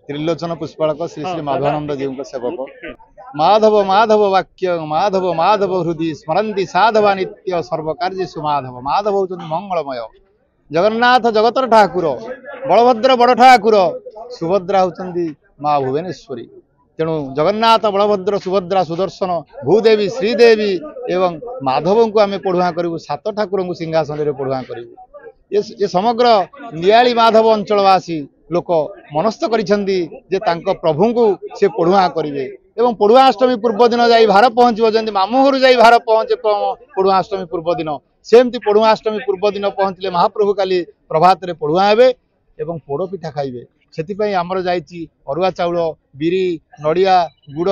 त्रिलोचन पुष्पालक श्री श्री माधवानंद जी सेवक माधव माधव वाक्य माधव माधव हृदय स्मरती साधवा नित्य सर्वकार्य सुमाधव माधव होती मंगलमय जगन्नाथ जगतर ठाकुर बलभद्र बड़ ठाकुर सुभद्रा होती माँ भुवनेश्वरी तेणु जगन्नाथ बलभद्र सुभद्रा सुदर्शन भूदेवी श्रीदेवी एवं माधव को आम पढ़ुआ करूँ सात ठाकुर को सिंहासन में पढ़ुआ करूँ ये समग्र नियाली माधव अंचलवासी लोक मनस्थ करिसेंती जे तांको प्रभु को से पढ़ुआ करेंगे एवं पढ़ुआष्टमी पूर्व दिन जाई भार पहुँचो जमी मामू घर जाई भार पहुँचे पढ़ुआष्टमी पूर्व दिन सेमती पढ़ुआष्टमी पूर्व दिन पहुँचले महाप्रभु काली प्रभात रे पढ़ुआ हेबे एवं पोड़ पिठा खाइबे से आमर जाइए अरुआ चाउल बिरी नड़िया गुड़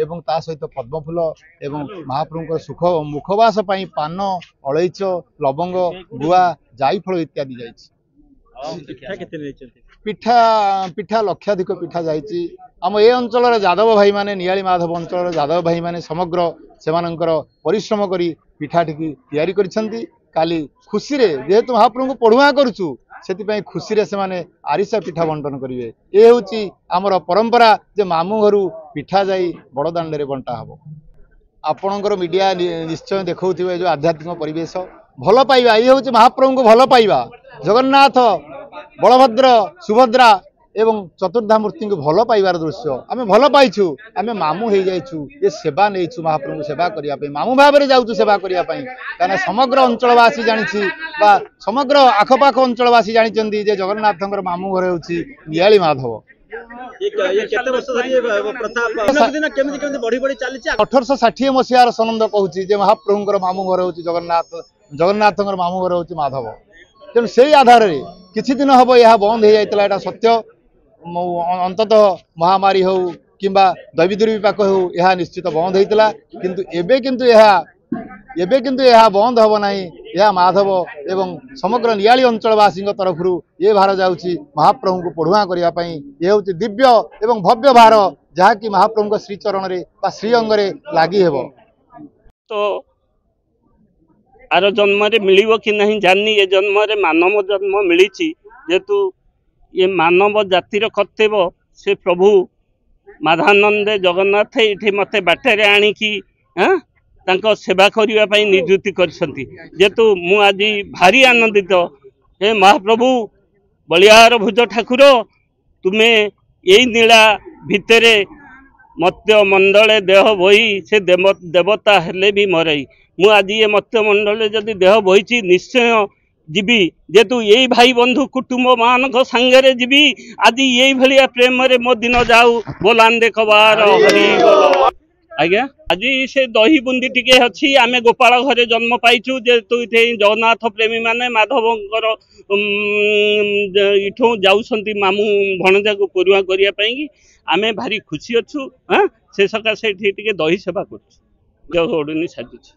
एवं ता सहित पद्मफूल एवं महाप्रभु सुख मुखवास पान अलैच लवंग गुआ जाईफल इत्यादि जाइए पिठा पिठा लक्षाधिक पिठा जाइए आम ए अंचल यादव भाई माने नियाली माधव अंचल यादव भाई माने समग्र सेमानंकर परिश्रम करी पिठाटी तैयारी करिसेंती काली खुशी रे जेहेतु महाप्रभु को पढ़ुआ करूचु से खुशी रे से आरिसा पिठा बंटन करेंगे ये हूँ आमर परंपरा जे मामू घर पिठा जाई बड़दाण्ड रे बंटा हम आपणकर मीडिया निश्चय देखा जो आध्यात्मिक परिवेश भल पाइबा ये हूँ महाप्रभु को भल पाइबा जगन्नाथ बलभद्र सुभद्रा एवं चतुर्धा मूर्ति को भल पाइबार दृश्य आम भल पाइछु आम मामू हो जाइछु ये सेवा नहीं महाप्रभु सेवा करने मामू भाव में जाऊँ सेवा करने कहीं समग्र अंचलवासी जानी समग्र आखपाख अंचलवासी जानते जगन्नाथ मामू घर हूँ नियाली माधव 1860 मसीहार सनंद कहूँ महाप्रभुर मामू घर हूँ जगन्नाथ मामू घर हूँ माधव तेणु से आधार में किसी दिन हम यह बंद हो जाता सत्य अंततः महामारी हो किंबा दैवी दुर्विपाक हो यह निश्चित बंद होता किंतु एबे किंतु यह बंद हम ना यह माधव एवं समग्र नियाली अंचलवासी तरफ ये भार जाऊँगी महाप्रभु को पढ़ुआ करने ये हूँ दिव्य एवं भव्य भार जहाँकि महाप्रभु श्रीचरण में श्रीअंग लगी हेब तो आर जन्म मिलिबो कि नहीं जानी ये जन्म रे मानव जन्म मिली जेतु ये मानव जातिर कर्तव्य से प्रभु माधानंद जगन्नाथ ये मत बाटर आणिकी तांको सेवा करने नियुक्ति करेतु मु आज भारी आनंदित हे महाप्रभु बलियार भुज ठाकुर तुम्हें यही नीला भितरे मत्स्य मंडले देह बही से देवता हेले भी मरई मु आज ये मत्स्य मंडल जदि देह बही निश्चय जीवी जेतु यही भाई बंधु कुटुंब मान सांगे जीवी आज यही भाया प्रेम रे मो दिन जाऊ बोलान देखबार हरि आज्ञा आज से दही बुंदी टिके अच्छी आम गोपाल घरे जन्म पाइचु जेतु इथे जगन्नाथ प्रेमी माने माधवंकर इठू जाऊँ मामू भणजा को परुआ करने आमे भारी खुशी अच्छु हाँ से सकाशे दही सेवा कर साजुच।